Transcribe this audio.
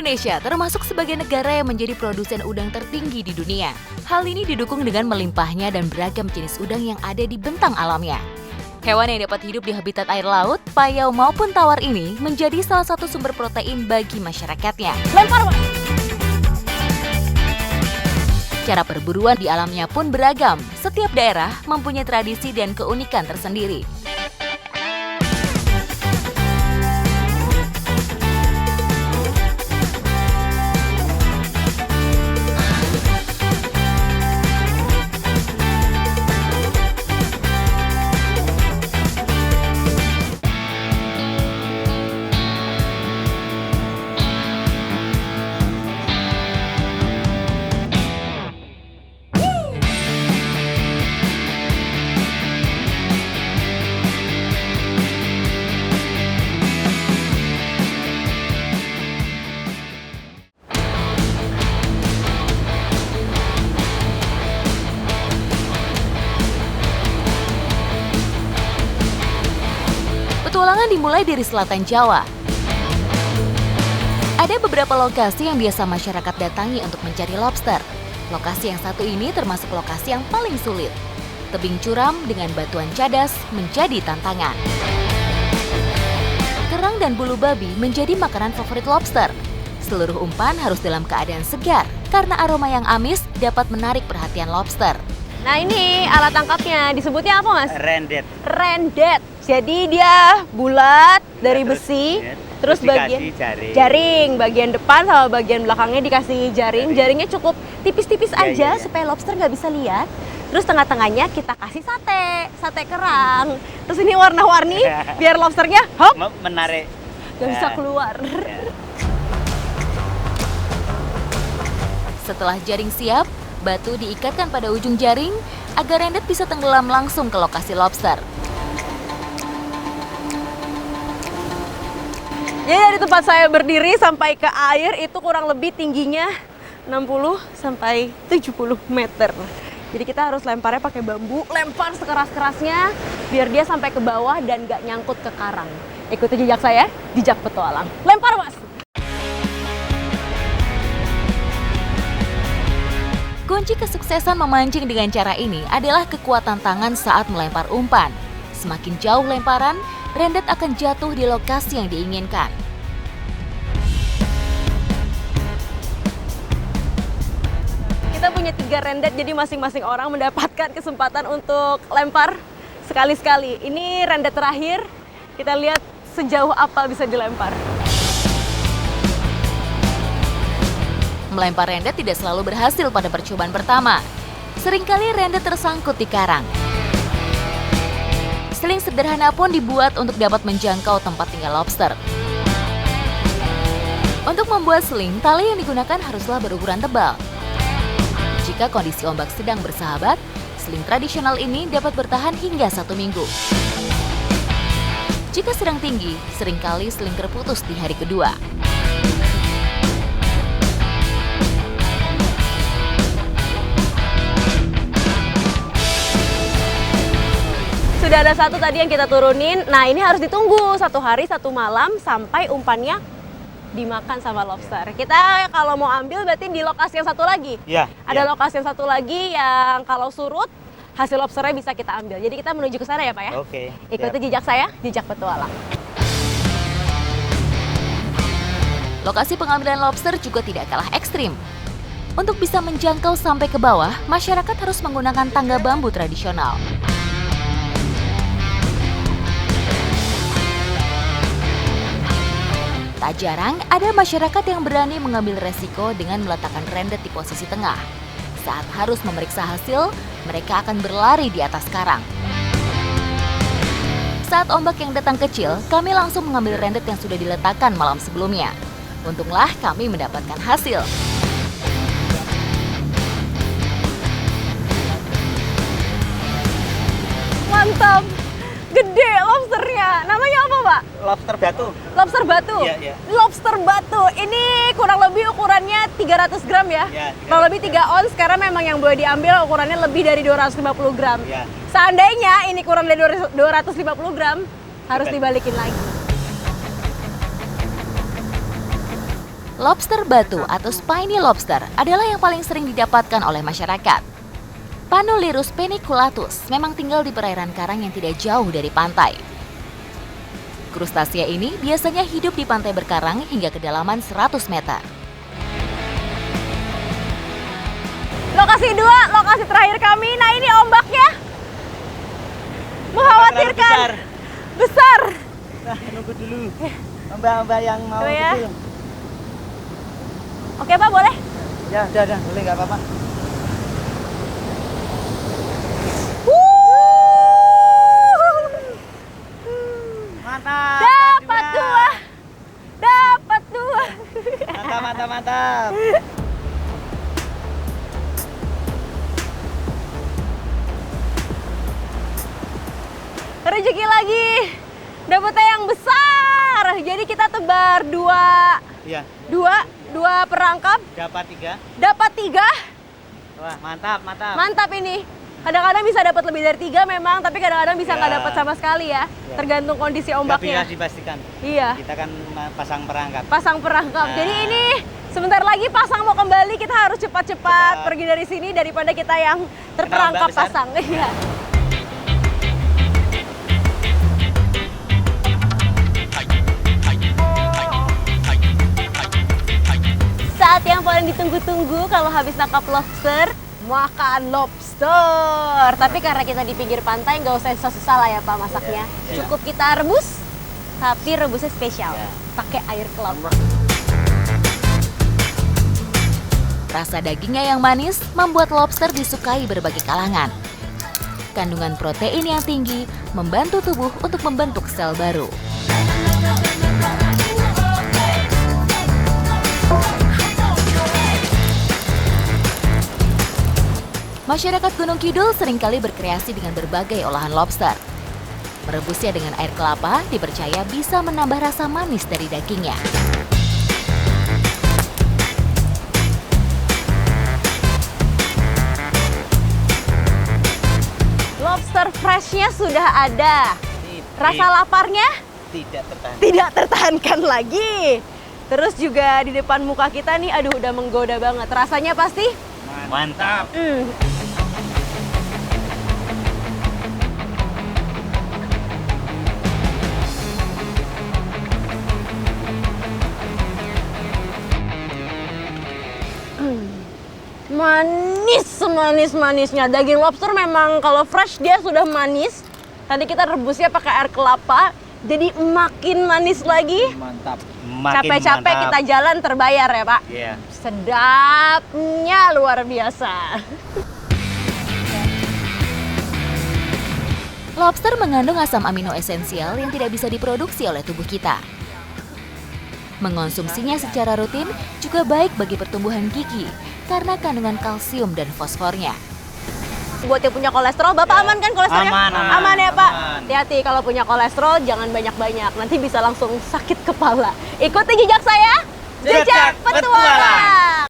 Indonesia termasuk sebagai negara yang menjadi produsen udang tertinggi di dunia. Hal ini didukung dengan melimpahnya dan beragam jenis udang yang ada di bentang alamnya. Hewan yang dapat hidup di habitat air laut, payau maupun tawar ini menjadi salah satu sumber protein bagi masyarakatnya. Lempar, Pak! Cara perburuan di alamnya pun beragam. Setiap daerah mempunyai tradisi dan keunikan tersendiri. Petualangan dimulai dari selatan Jawa. Ada beberapa lokasi yang biasa masyarakat datangi untuk mencari lobster. Lokasi yang satu ini termasuk lokasi yang paling sulit. Tebing curam dengan batuan cadas menjadi tantangan. Kerang dan bulu babi menjadi makanan favorit lobster. Seluruh umpan harus dalam keadaan segar karena aroma yang amis dapat menarik perhatian lobster. Nah ini alat tangkapnya, disebutnya apa Mas? Rendet. Rendet. Jadi dia bulat dari besi, terus bagian jaring, bagian depan sama bagian belakangnya dikasih jaring. Jaringnya cukup tipis-tipis aja supaya lobster nggak bisa lihat. Terus tengah-tengahnya kita kasih sate kerang. Terus ini warna-warni biar lobsternya hop menarik, nggak bisa keluar. Setelah jaring siap, batu diikatkan pada ujung jaring agar rendet bisa tenggelam langsung ke lokasi lobster. Jadi dari tempat saya berdiri sampai ke air itu kurang lebih tingginya 60 sampai 70 meter. Jadi kita harus lemparnya pakai bambu, lempar sekeras-kerasnya biar dia sampai ke bawah dan gak nyangkut ke karang. Ikuti jejak saya, jejak petualang. Lempar Mas! Kunci kesuksesan memancing dengan cara ini adalah kekuatan tangan saat melempar umpan. Semakin jauh lemparan, rendet akan jatuh di lokasi yang diinginkan. Kita punya 3 rendet, jadi masing-masing orang mendapatkan kesempatan untuk lempar sekali-sekali. Ini rendet terakhir, kita lihat sejauh apa bisa dilempar. Melempar rendet tidak selalu berhasil pada percobaan pertama. Seringkali rendet tersangkut di karang. Seling sederhana pun dibuat untuk dapat menjangkau tempat tinggal lobster. Untuk membuat seling, tali yang digunakan haruslah berukuran tebal. Jika kondisi ombak sedang bersahabat, seling tradisional ini dapat bertahan hingga 1 minggu. Jika sedang tinggi, seringkali seling terputus di hari kedua. Sudah ada satu tadi yang kita turunin. Nah ini harus ditunggu 1 hari 1 malam sampai umpannya dimakan sama lobster. Kita kalau mau ambil berarti di lokasi yang satu lagi. Ada lokasi yang satu lagi yang kalau surut hasil lobsternya bisa kita ambil. Jadi kita menuju ke sana ya Pak ya. Oke. Ikuti jejak saya, jejak petualang. Lokasi pengambilan lobster juga tidak kalah ekstrim. Untuk bisa menjangkau sampai ke bawah, masyarakat harus menggunakan tangga bambu tradisional. Tak jarang ada masyarakat yang berani mengambil resiko dengan meletakkan rendet di posisi tengah. Saat harus memeriksa hasil, mereka akan berlari di atas karang. Saat ombak yang datang kecil, kami langsung mengambil rendet yang sudah diletakkan malam sebelumnya. Untunglah kami mendapatkan hasil. Mantap! Gede lobsternya. Namanya apa Pak? Lobster batu. Lobster batu? Iya. Lobster batu. Ini kurang lebih ukurannya 300 gram ya? Iya. Kurang lebih 3 ons karena memang yang boleh diambil ukurannya lebih dari 250 gram. Iya. Seandainya ini kurang dari 250 gram, harus dibalikin lagi. Lobster batu atau spiny lobster adalah yang paling sering didapatkan oleh masyarakat. Panulirus peniculatus memang tinggal di perairan karang yang tidak jauh dari pantai. Krustasia ini biasanya hidup di pantai berkarang hingga kedalaman 100 meter. Lokasi 2, lokasi terakhir kami. Nah, ini ombaknya mengkhawatirkan. Besar. Nah, nunggu dulu. Mbak-mbak yang mau ya. gitu. Oke Pak, boleh? Ya, udah, boleh nggak apa-apa. Mantap. Dapat 2. Dapat 2. Mantap. Rezeki lagi. Dapatnya yang besar. Jadi kita tebar 2. Iya. 2 perangkap. Dapat 3. Dapat 3. Wah, mantap. Mantap ini. Kadang-kadang bisa dapat lebih dari 3 memang, tapi kadang-kadang bisa nggak Ya. dapat sama sekali ya. Ya. Tergantung kondisi Nggak ombaknya. bisa dipastikan. Iya. Kita kan pasang perangkap. Pasang perangkap. Nah. Jadi ini sebentar lagi pasang mau kembali, kita harus cepat-cepat Cepat. pergi dari sini daripada kita yang terperangkap Ombak besar. pasang. Iya. Saat yang paling ditunggu-tunggu kalau habis nangkap lobster, makan lobster. Tapi karena kita di pinggir pantai, nggak usah susah-susah lah ya Pak masaknya. Iya. Cukup kita rebus, tapi rebusnya spesial, Iya. pakai air kelapa. Rasa dagingnya yang manis membuat lobster disukai berbagai kalangan. Kandungan protein yang tinggi membantu tubuh untuk membentuk sel baru. Masyarakat Gunung Kidul seringkali berkreasi dengan berbagai olahan lobster. Merebusnya dengan air kelapa dipercaya bisa menambah rasa manis dari dagingnya. Lobster freshnya sudah ada. Rasa laparnya tidak tertahan. tidak tertahankan lagi. Terus juga di depan muka kita nih, aduh udah menggoda banget. Rasanya pasti Mantap. Manis semanis-manisnya. Daging lobster memang kalau fresh dia sudah manis. Tadi kita rebusnya pakai air kelapa, jadi makin manis lagi. Mantap. Capek-capek kita jalan terbayar ya Pak. Iya. Sedapnya luar biasa. Lobster mengandung asam amino esensial yang tidak bisa diproduksi oleh tubuh kita. Mengonsumsinya secara rutin juga baik bagi pertumbuhan gigi karena kandungan kalsium dan fosfornya. Buat yang punya kolesterol, Bapak Ya. aman kan kolesterolnya? Aman, ya Pak? aman. Hati-hati kalau punya kolesterol jangan banyak-banyak, nanti bisa langsung sakit kepala. Ikuti jejak saya, Jejak Jejak Petualang. Petualang!